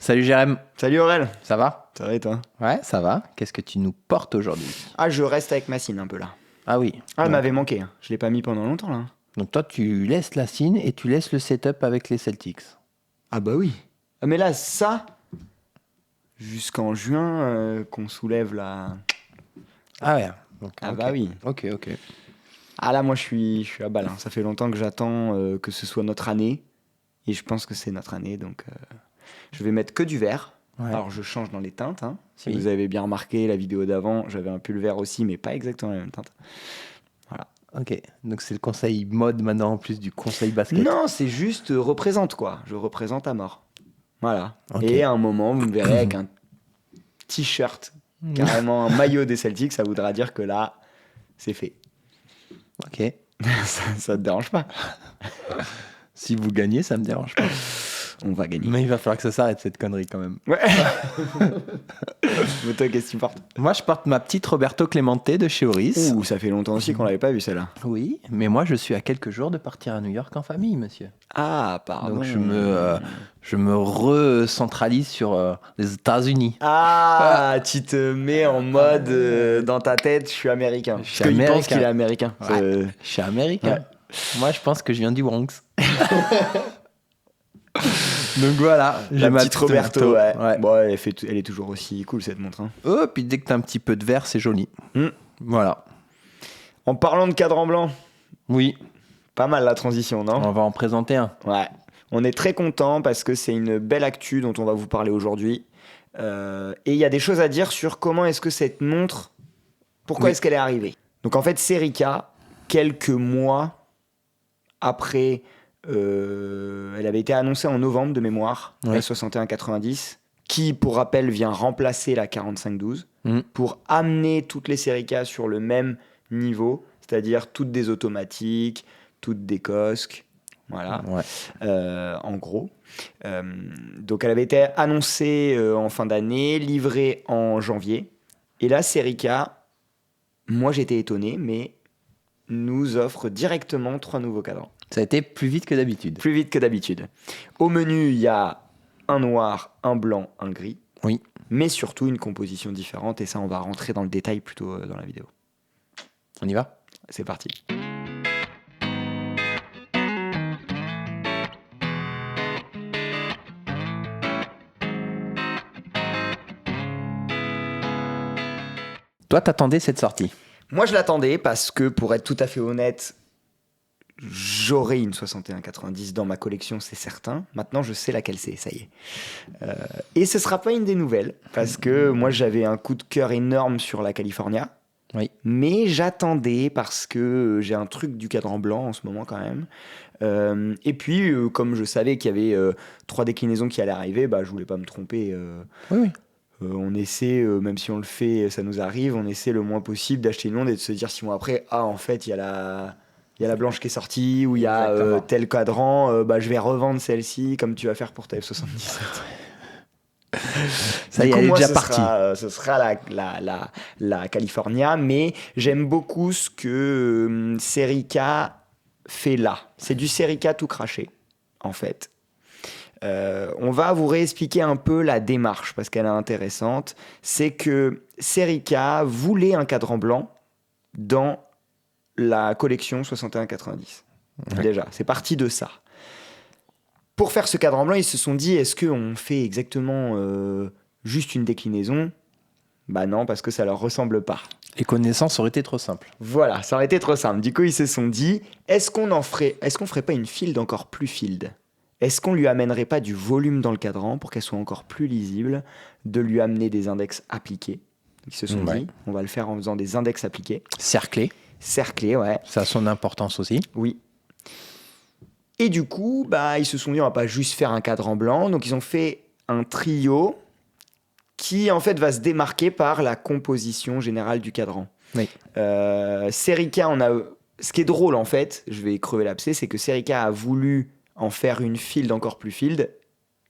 Salut Jérém, Salut Aurel. ça va? Ça va et toi? Ouais, ça va. Qu'est-ce que tu nous portes aujourd'hui? Ah, je reste avec Massine un peu là. Ah oui. Ah, elle donc, m'avait manqué. Je l'ai pas mis pendant longtemps là. donc toi, tu laisses la cine et tu laisses le setup avec les Celtics. Ah bah oui. Ah, mais là, ça, jusqu'en juin, qu'on soulève là. Ah ouais. Donc, Ah ok. bah oui. Ok. Ah là, moi je suis à balle, hein. Ça fait longtemps que j'attends que ce soit notre année. Et je pense que c'est notre année, donc je vais mettre que du vert. Ouais. Alors je change dans les teintes, hein. Si Oui. vous avez bien remarqué la vidéo d'avant, j'avais un pull vert aussi, mais pas exactement la même teinte. Ok. Donc c'est le conseil mode maintenant en plus du conseil basket. Non, c'est juste représente quoi. Je représente à mort. Voilà. Ok. Et à un moment, vous me verrez avec un t-shirt, carrément un maillot des Celtics, ça voudra dire que là, c'est fait. Ok. Ça te dérange pas? Si vous gagnez, ça me dérange pas. On va gagner. Mais il va falloir que ça s'arrête cette connerie quand même. Ouais. Mais toi, qu'est-ce que tu portes? Moi, je porte ma petite Roberto Clemente de chez Oris. Ouh, ça fait longtemps aussi qu'on l'avait pas vu celle-là. Oui, mais moi, je suis à quelques jours de partir à New York en famille, monsieur. Ah, pardon. Donc je me recentralise sur les États-Unis. Ah, tu te mets en mode dans ta tête, je suis américain. Je suis Parce qu'il pense américain. qu'il est américain. Ouais. Je suis américain. Ouais. Moi, je pense que je viens du Bronx. Donc voilà, j'ai La ma petite Roberto, ouais. Ouais. Bon, elle est toujours aussi cool cette montre, hein. Oh, puis dès que t'as un petit peu de vert, c'est joli. Voilà. En parlant de cadran blanc, Oui, pas mal la transition, non? on va en présenter un. Ouais. On est très content parce que c'est une belle actu dont on va vous parler aujourd'hui. Et il y a des choses à dire sur comment est-ce que cette montre, pourquoi Oui. est-ce qu'elle est arrivée. Donc en fait, Serica, quelques mois après, elle avait été annoncée en novembre de mémoire, Ouais. la 6190, qui, pour rappel, vient remplacer la 4512 Mm. pour amener toutes les Serica sur le même niveau, c'est-à-dire toutes des automatiques, toutes des COSC. Voilà. Ouais. En gros. Donc elle avait été annoncée en fin d'année, livrée en janvier. Et là, Serica, moi j'étais étonné, mais nous offre directement 3 nouveaux cadrans. Ça a été plus vite que d'habitude. Plus vite que d'habitude. Au menu, il y a un noir, un blanc, un gris. Oui. Mais surtout une composition différente. Et ça, on va rentrer dans le détail plutôt dans la vidéo. On y va? C'est parti. Toi, t'attendais cette sortie. Moi, je l'attendais parce que, pour être tout à fait honnête, j'aurai une 6190 dans ma collection, c'est certain. Maintenant, je sais laquelle c'est, ça y est. Et ce sera pas une des nouvelles, parce que moi, j'avais un coup de cœur énorme sur la California. Oui. Mais j'attendais parce que j'ai un truc du cadran blanc en ce moment quand même. Et puis, comme je savais qu'il y avait 3 déclinaisons qui allaient arriver, bah, je voulais pas me tromper. Oui. On essaie, même si on le fait, ça nous arrive, on essaie le moins possible d'acheter une onde et de se dire 6 mois après, ah en fait il y a la blanche qui est sortie, ou il y a Exactement. tel cadran, bah, je vais revendre celle-ci comme tu vas faire pour ta F77. Ça Du y est, coup, elle est moi, déjà ce partie. ce sera la California, mais j'aime beaucoup ce que Serica fait là. C'est du Serica tout craché, en fait. On va vous réexpliquer un peu la démarche parce qu'elle est intéressante. C'est que Serica voulait un cadran blanc dans la collection 6190. Ouais. Déjà, c'est parti de ça. Pour faire ce cadran blanc, ils se sont dit, est-ce qu'on fait exactement juste une déclinaison? Bah non, parce que ça leur ressemble pas. Les connaissances auraient été trop simples. Voilà, ça aurait été trop simple. Du coup, ils se sont dit, est-ce qu'on ferait pas une field encore plus field? Est-ce qu'on lui amènerait pas du volume dans le cadran pour qu'elle soit encore plus lisible, de lui amener des index appliqués? Ils se sont Ouais. dit, on va le faire en faisant des index appliqués. Cerclé, Cerclés, ouais. ça a son importance aussi. Oui. Et du coup, bah, ils se sont dit, on va pas juste faire un cadran blanc. Donc, ils ont fait un trio qui, en fait, va se démarquer par la composition générale du cadran. Oui. Serica, ce qui est drôle, en fait, je vais crever l'abcès, c'est que Serica a voulu en faire une field encore plus field.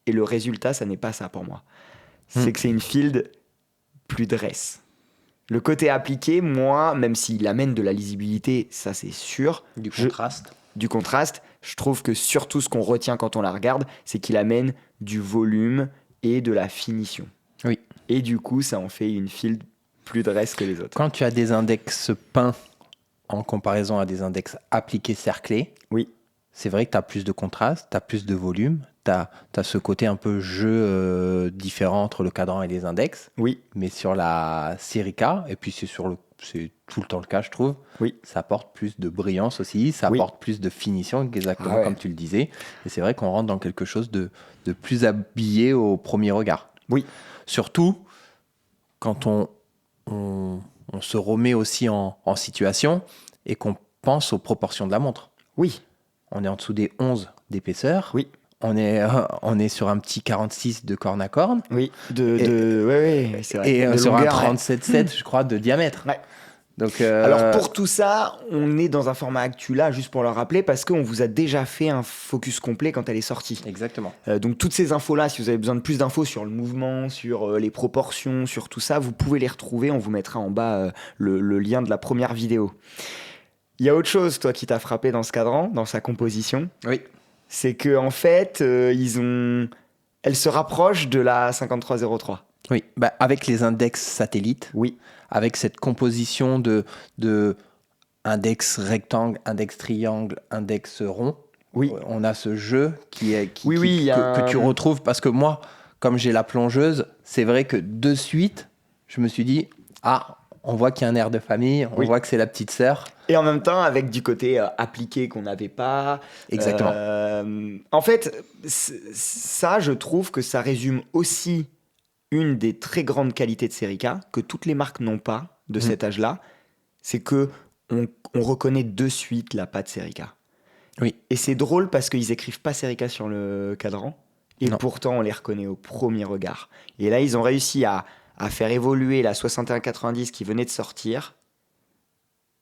Et le résultat, ça n'est pas ça pour moi. C'est que c'est une field plus dresse. Le côté appliqué, moi, même s'il amène de la lisibilité, ça c'est sûr. Du contraste. Du contraste, je trouve que surtout ce qu'on retient quand on la regarde, c'est qu'il amène du volume et de la finition. Oui. Et du coup, ça en fait une field plus dresse que les autres. Quand tu as des index peints en comparaison à des index appliqués cerclés, Oui. c'est vrai que tu as plus de contraste, tu as plus de volume, tu as ce côté un peu jeu différent entre le cadran et les index. Oui. Mais sur la série K, et puis c'est tout le temps le cas, je trouve, Oui. ça apporte plus de brillance aussi, ça Oui. apporte plus de finition, exactement Ah ouais. comme tu le disais. Et c'est vrai qu'on rentre dans quelque chose de plus habillé au premier regard. Oui. Surtout quand on se remet aussi en situation et qu'on pense aux proportions de la montre. Oui. On est en dessous des 11 d'épaisseur. Oui. On est sur un petit 46 de corne à corne. Oui. Ouais, c'est vrai. Et De sur longueur, un ouais. 37,7, je crois, de diamètre. Ouais. Donc, Alors pour tout ça, on est dans un format Actula, juste pour le rappeler, parce qu'on vous a déjà fait un focus complet quand elle est sortie. Exactement. Donc toutes ces infos-là, si vous avez besoin de plus d'infos sur le mouvement, sur les proportions, sur tout ça, vous pouvez les retrouver. On vous mettra en bas le lien de la première vidéo. Il y a autre chose, toi, qui t'a frappé dans ce cadran, dans sa composition. Oui. C'est que en fait, elle se rapproche de la 5303. Oui, avec les index satellites, Oui. avec cette composition de index rectangle, index triangle, index rond, Oui. on a ce jeu que tu retrouves. Parce que moi, comme j'ai la plongeuse, c'est vrai que de suite, je me suis dit, on voit qu'il y a un air de famille, on voit que c'est la petite sœur. Et en même temps, avec du côté appliqué qu'on n'avait pas. Exactement. En fait, ça, je trouve que ça résume aussi une des très grandes qualités de Serica, que toutes les marques n'ont pas de cet âge-là, c'est que on reconnaît de suite la patte Serica. Oui. Et c'est drôle parce qu'ils écrivent pas Serica sur le cadran, et pourtant on les reconnaît au premier regard. Et là, ils ont réussi à faire évoluer la 6190 qui venait de sortir,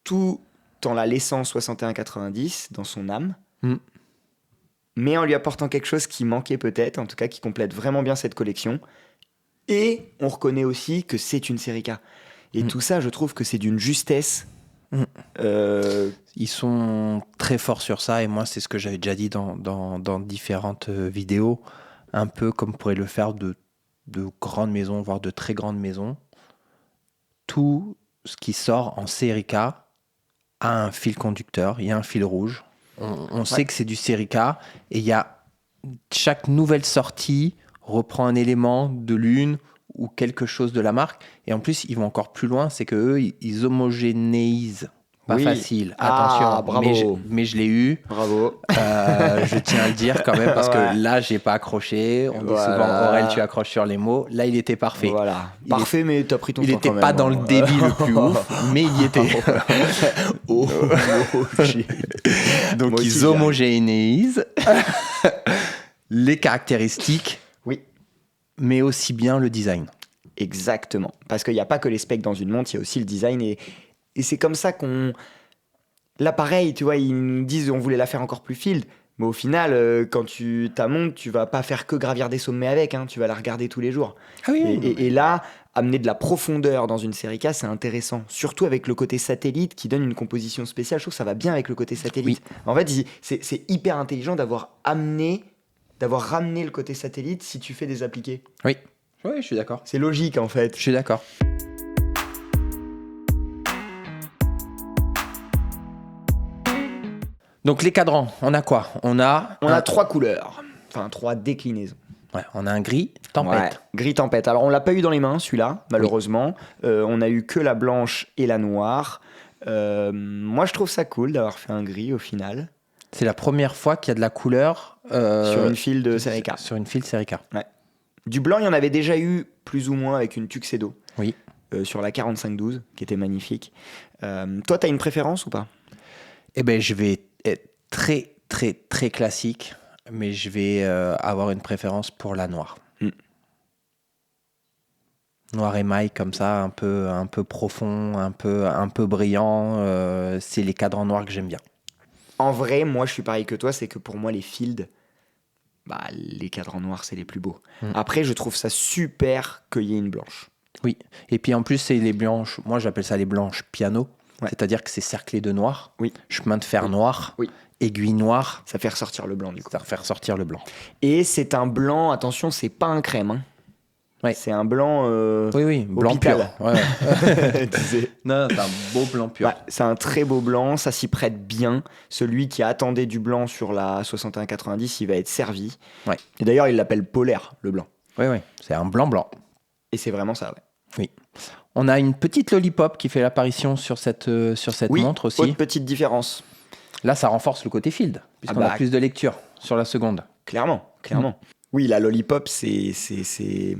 tout en la laissant 6190 dans son âme, mais en lui apportant quelque chose qui manquait peut-être, en tout cas qui complète vraiment bien cette collection. Et on reconnaît aussi que c'est une Serica. Et tout ça, je trouve que c'est d'une justesse. Ils sont très forts sur ça, et moi, c'est ce que j'avais déjà dit dans différentes vidéos, un peu comme pourrait le faire de grandes maisons, voire de très grandes maisons. Tout ce qui sort en Serica a un fil conducteur, il y a un fil rouge. On sait que c'est du Serica, et chaque nouvelle sortie reprend un élément de l'une ou quelque chose de la marque. Et en plus, ils vont encore plus loin, c'est qu'eux, ils homogénéisent. Pas facile, attention, bravo. Mais je l'ai eu. Bravo. Je tiens à le dire quand même, parce que là, j'ai pas accroché. On dit souvent, Aurel, tu accroches sur les mots. Là, il était parfait. Voilà. Parfait, mais t'as pris ton temps. Il n'était pas dans le débit le plus ouf, mais il y était. Donc, ils homogénéisent les caractéristiques, mais aussi bien le design. Exactement. Parce qu'il n'y a pas que les specs dans une montre, il y a aussi le design. Et c'est comme ça qu'on... Là, pareil, tu vois, ils nous disent on voulait la faire encore plus field. Mais au final, quand tu ta montre, tu vas pas faire que gravir des sommets avec. Hein, tu vas la regarder tous les jours. Ah oui, et là, amener de la profondeur dans une Serica, c'est intéressant. Surtout avec le côté satellite qui donne une composition spéciale. Je trouve que ça va bien avec le côté satellite. Oui. En fait, c'est hyper intelligent d'avoir ramené le côté satellite si tu fais des appliqués. Oui, je suis d'accord. C'est logique, en fait. Je suis d'accord. Donc les cadrans, on a quoi ? On a 3 couleurs, enfin 3 déclinaisons. Ouais, on a un gris tempête. Ouais, gris tempête. Alors on l'a pas eu dans les mains celui-là, malheureusement. On a eu que la blanche et la noire. Moi je trouve ça cool d'avoir fait un gris au final. C'est la première fois qu'il y a de la couleur sur une file de Serica. Sur une file Serica. Ouais. Du blanc, il y en avait déjà eu plus ou moins avec une Tuxedo. Oui. Sur la 4512, qui était magnifique. Toi, tu as une préférence ou pas ? Eh ben, je vais être très, très, très classique, mais je vais avoir une préférence pour la noire. Noir émail comme ça, un peu profond, un peu brillant. C'est les cadrans noirs que j'aime bien. En vrai, moi, je suis pareil que toi, c'est que pour moi, les fields, les cadrans noirs, c'est les plus beaux. Après, je trouve ça super qu'il y ait une blanche. Oui, et puis en plus, c'est les blanches, moi j'appelle ça les blanches piano, c'est-à-dire que c'est cerclé de noir, chemin de fer noir, aiguille noire. Ça fait ressortir le blanc, du coup. Ça fait ressortir le blanc. Et c'est un blanc, attention, c'est pas un crème, hein. Ouais. C'est un blanc. Oui, blanc hôpital. pur. Ouais. Tu sais. Non, c'est un beau blanc pur. Ouais, c'est un très beau blanc, ça s'y prête bien. Celui qui attendait du blanc sur la 6190, il va être servi. Ouais. Et d'ailleurs, il l'appelle polaire, le blanc. Oui, c'est un blanc. Et c'est vraiment ça, ouais. Oui. On a une petite lollipop qui fait l'apparition sur cette Oui, montre aussi. autre petite différence. Là, ça renforce le côté field, puisqu'on a plus de lecture sur la seconde. Clairement. Oui, la lollipop, c'est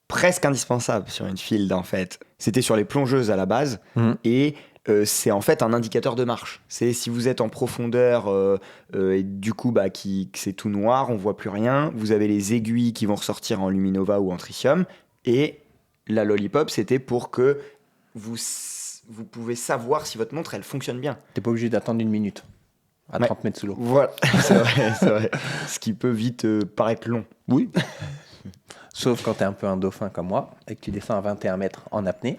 presque indispensable sur une field, en fait. C'était sur les plongeuses à la base, et c'est en fait un indicateur de marche. C'est si vous êtes en profondeur et du coup que c'est tout noir, on voit plus rien, vous avez les aiguilles qui vont ressortir en luminova ou en tritium, et la lollipop, c'était pour que vous pouvez savoir si votre montre, elle fonctionne bien. T'es pas obligé d'attendre 1 minute à 30 mètres sous l'eau. Voilà, c'est vrai. Ce qui peut vite paraître long. Oui. Sauf quand t'es un peu un dauphin comme moi et que tu descends à 21 mètres en apnée.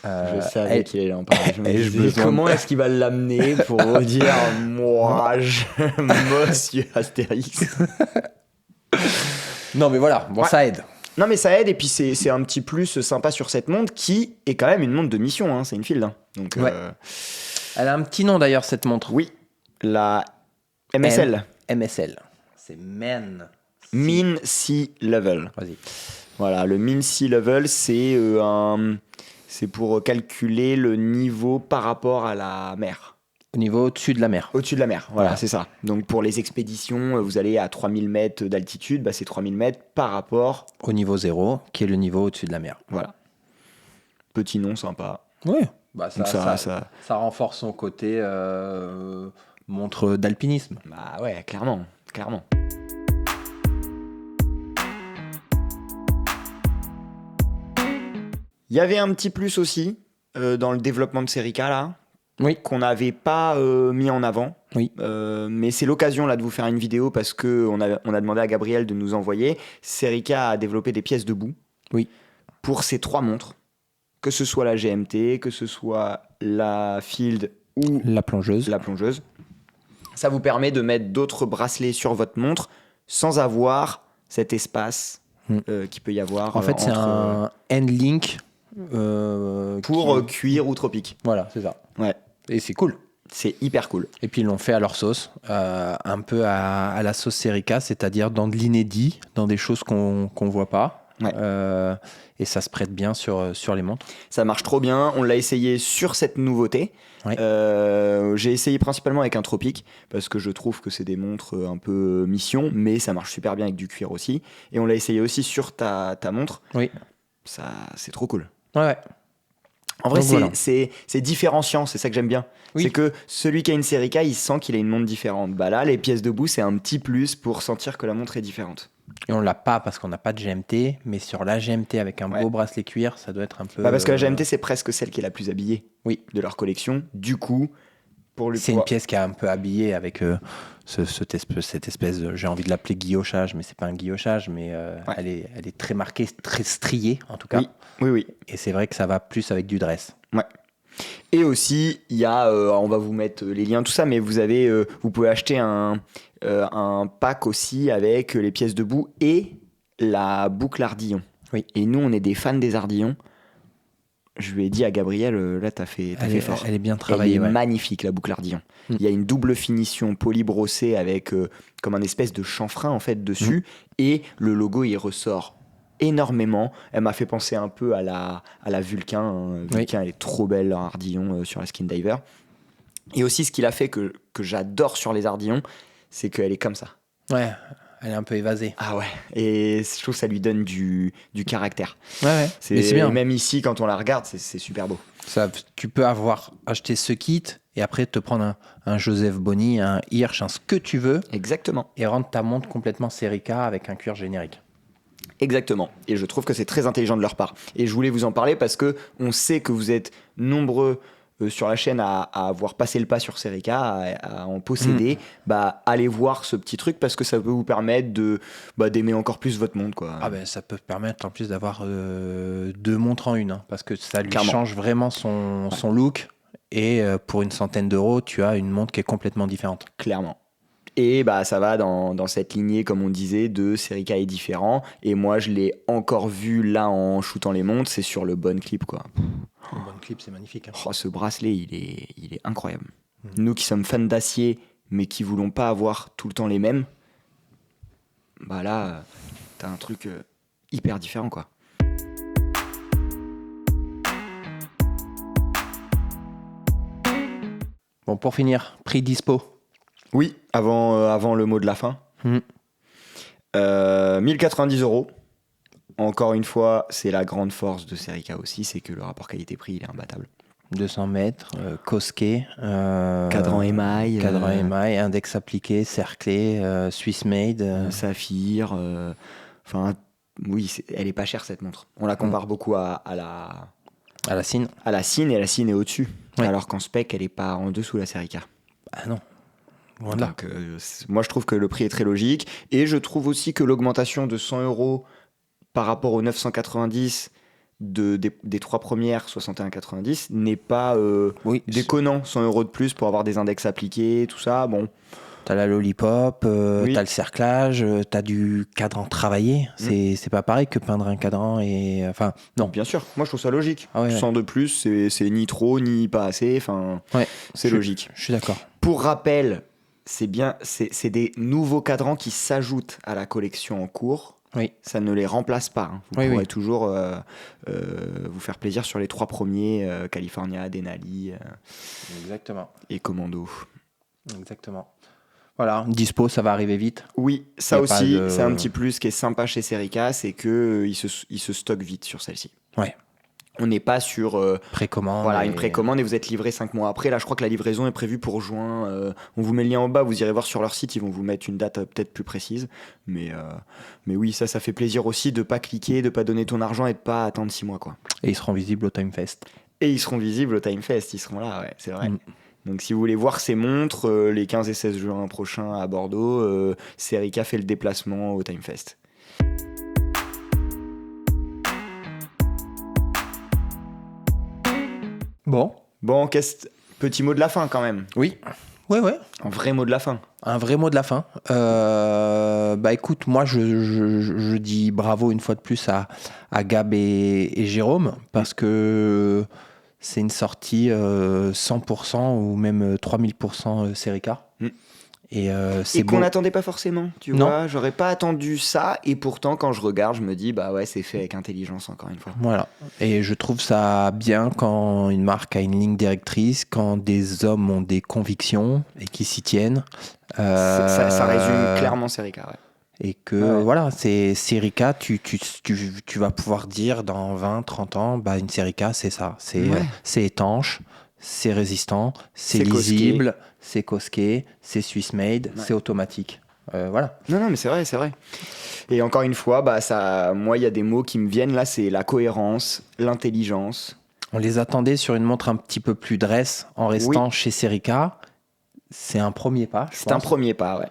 Je savais qu'il allait en parler. Je me disais, besoin comment est-ce qu'il va l'amener pour dire moi, monsieur Astérix. Non, mais voilà, bon, ça aide. Non, mais ça aide, et puis c'est un petit plus sympa sur cette montre qui est quand même une montre de mission, hein, c'est une field. Hein. Donc, ouais. Elle a un petit nom d'ailleurs, cette montre. Oui, la MSL. MSL. C'est Men. Mean Sea Level. Vas-y. Voilà, le Mean Sea Level, c'est pour calculer le niveau par rapport à la mer. Au niveau au-dessus de la mer. Au-dessus de la mer, voilà, c'est ça. Donc pour les expéditions, vous allez à 3000 mètres d'altitude, c'est 3000 mètres par rapport... au niveau 0, qui est le niveau au-dessus de la mer. Voilà. Petit nom sympa. Oui, ça renforce son côté montre d'alpinisme. Bah ouais, clairement. Il y avait un petit plus aussi dans le développement de Serica là, qu'on n'avait pas mis en avant. Oui. Mais c'est l'occasion là de vous faire une vidéo parce que on a demandé à Gabriel de nous envoyer. Serica a développé des pièces debout. Oui. Pour ces 3 montres, que ce soit la GMT, que ce soit la Field ou la plongeuse. Ça vous permet de mettre d'autres bracelets sur votre montre sans avoir cet espace qu'il peut y avoir. En fait, c'est un N-Link pour cuir ou tropique. Voilà, c'est ça. Ouais. Et c'est cool. C'est hyper cool. Et puis ils l'ont fait à leur sauce, un peu à la sauce Serica, c'est-à-dire dans de l'inédit, dans des choses qu'on voit pas. Ouais. Et ça se prête bien sur les montres. Ça marche trop bien. On l'a essayé sur cette nouveauté. Ouais. J'ai essayé principalement avec un Tropique parce que je trouve que c'est des montres un peu mission, mais ça marche super bien avec du cuir aussi. Et on l'a essayé aussi sur ta montre. Oui. Ça, c'est trop cool. Ouais. En vrai, voilà. c'est différenciant, c'est ça que j'aime bien. Oui. C'est que celui qui a une Serica, il sent qu'il a une montre différente. Là, les pièces debout, c'est un petit plus pour sentir que la montre est différente. Et on l'a pas parce qu'on n'a pas de GMT, mais sur la GMT avec un beau bracelet cuir, ça doit être un peu... parce que la GMT, c'est presque celle qui est la plus habillée de leur collection. Du coup, c'est une pièce qui est un peu habillée avec cette espèce de... J'ai envie de l'appeler guillochage, mais c'est pas un guillochage, mais elle est très marquée, très striée en tout cas. Oui. Et c'est vrai que ça va plus avec du dress. Ouais. Et aussi, il y a, on va vous mettre les liens, tout ça, mais vous pouvez acheter un pack aussi avec les pièces debout et la boucle ardillon. Oui. Et nous, on est des fans des ardillons. Je lui ai dit à Gabriel, là, t'as fait fort. Elle est bien travaillée. Elle est magnifique, la boucle ardillon. Il y a une double finition poly-brossée avec comme un espèce de chanfrein en fait dessus, et le logo, il ressort énormément. Elle m'a fait penser un peu à la Vulcain. Vulcain, elle est trop belle, leur ardillon sur la Skin Diver. Et aussi, ce qu'il a fait que j'adore sur les ardillons, c'est qu'elle est comme ça. Ouais, elle est un peu évasée. Ah ouais, et je trouve que ça lui donne du caractère. Ouais. Mais c'est bien. Même ici, quand on la regarde, c'est super beau. Tu peux avoir acheté ce kit et après te prendre un Joseph Bonny, un Hirsch, ce que tu veux. Exactement. Et rendre ta montre complètement Serica avec un cuir générique. Exactement. Et je trouve que c'est très intelligent de leur part. Et je voulais vous en parler parce que on sait que vous êtes nombreux sur la chaîne à avoir passé le pas sur Serica, à en posséder. Allez voir ce petit truc parce que ça peut vous permettre d'aimer encore plus votre montre, quoi. Ça peut permettre en plus d'avoir 2 montres en une, parce que ça lui change vraiment son look. Et pour une centaine d'euros, tu as une montre qui est complètement différente. Clairement. Et bah ça va dans cette lignée, comme on disait, de Serica est différent. Et moi, je l'ai encore vu là en shootant les montres, c'est sur le bon clip, quoi. Le bon clip, c'est magnifique. Hein. Oh, ce bracelet, il est incroyable. Nous qui sommes fans d'acier, mais qui voulons pas avoir tout le temps les mêmes, bah là, t'as un truc hyper différent, quoi. Bon, pour finir, prix dispo. Oui, avant le mot de la fin. 1090 €. Encore une fois, c'est la grande force de Serica aussi, c'est que le rapport qualité-prix, il est imbattable. 200 mètres, Koske. Cadran émail. Cadran émail, index appliqué, cerclé, Swiss made. Saphir. Enfin, oui, elle est pas chère cette montre. On la compare beaucoup à la... À la Cine. À la Cine, et la Cine est au-dessus. Ouais. Alors qu'en spec, elle est pas en dessous de la Serica. Ah non. Voilà. Donc, moi, je trouve que le prix est très logique. Et je trouve aussi que l'augmentation de 100 € par rapport aux 990 des trois premières 61,90 n'est pas déconnant. 100 € de plus pour avoir des index appliqués, tout ça. Bon. T'as la lollipop, t'as le cerclage, t'as du cadran travaillé. C'est pas pareil que peindre un cadran et... Enfin, non. Bien sûr, moi je trouve ça logique. Ah ouais, 100 de plus, c'est ni trop, ni pas assez. Enfin, c'est logique. Je suis d'accord. Pour rappel, c'est des nouveaux cadrans qui s'ajoutent à la collection en cours. Oui. Ça ne les remplace pas. Hein. Vous pourrez toujours vous faire plaisir sur les trois premiers, California, Denali Exactement. Et Commando. Exactement. Voilà, dispo, ça va arriver vite. Oui, ça aussi, c'est un petit plus qui est sympa chez Serica, c'est qu'ils se stockent vite sur celle-ci. Ouais. On n'est pas sur précommande. Voilà, une précommande et vous êtes livré 5 mois après. Là, je crois que la livraison est prévue pour juin. On vous met le lien en bas, vous irez voir sur leur site, ils vont vous mettre une date peut-être plus précise. Mais oui, ça fait plaisir aussi de pas cliquer, de pas donner ton argent et de pas attendre 6 mois, quoi. Et ils seront visibles au Time Fest. Et ils seront visibles au Time Fest, ils seront là, ouais, c'est vrai. Donc si vous voulez voir ces montres, les 15 et 16 juin prochains à Bordeaux, Serica fait le déplacement au Time Fest. Bon, petit mot de la fin quand même. Oui. Ouais. Un vrai mot de la fin. Un vrai mot de la fin. Bah écoute, moi je dis bravo une fois de plus à Gab et Jérôme parce que c'est une sortie 100% ou même 3000% Serica. Et qu'on n'attendait pas forcément, tu vois. J'aurais pas attendu ça, et pourtant quand je regarde, je me dis bah ouais, c'est fait avec intelligence encore une fois. Voilà. Et je trouve ça bien quand une marque a une ligne directrice, quand des hommes ont des convictions et qui s'y tiennent. Ça résume clairement Serica, ouais. Et que voilà, c'est Serica, tu vas pouvoir dire dans 20-30 ans, bah une Serica c'est ça, c'est étanche, c'est résistant, c'est lisible, c'est Koske, c'est Swiss made, c'est automatique. Voilà. Non, mais c'est vrai. Et encore une fois, moi il y a des mots qui me viennent là, c'est la cohérence, l'intelligence. On les attendait sur une montre un petit peu plus dress en restant chez Serica. C'est un premier pas. C'est un premier pas, ouais.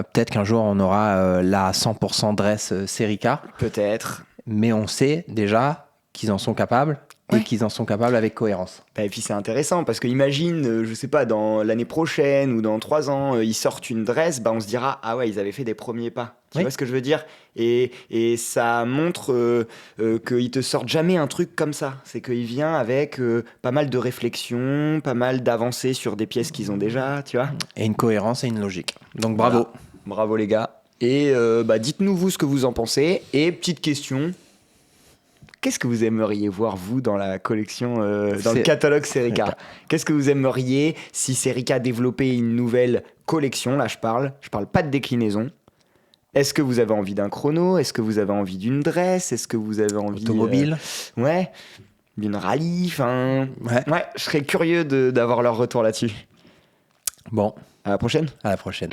Peut-être qu'un jour on aura la 100% dress Serica. Peut-être. Mais on sait déjà qu'ils en sont capables et qu'ils en sont capables avec cohérence. Et puis c'est intéressant parce que imagine, je sais pas, dans l'année prochaine ou dans 3 ans, ils sortent une dress, on se dira ah ouais, ils avaient fait des premiers pas. Tu vois ce que je veux dire ? Et ça montre qu'ils te sortent jamais un truc comme ça. C'est qu'il vient avec pas mal de réflexion, pas mal d'avancées sur des pièces qu'ils ont déjà, tu vois. Et une cohérence et une logique. Donc bravo. Voilà. Bravo les gars. Et dites-nous vous ce que vous en pensez. Et petite question. Qu'est-ce que vous aimeriez voir, vous, dans la collection, dans le catalogue Serica ? Qu'est-ce que vous aimeriez si Serica développait une nouvelle collection ? Là, je parle pas de déclinaison. Est-ce que vous avez envie d'un chrono ? Est-ce que vous avez envie d'une dress ? Est-ce que vous avez envie... Automobile ? D'une rallye, enfin... Ouais, je serais curieux d'avoir leur retour là-dessus. Bon. À la prochaine. À la prochaine.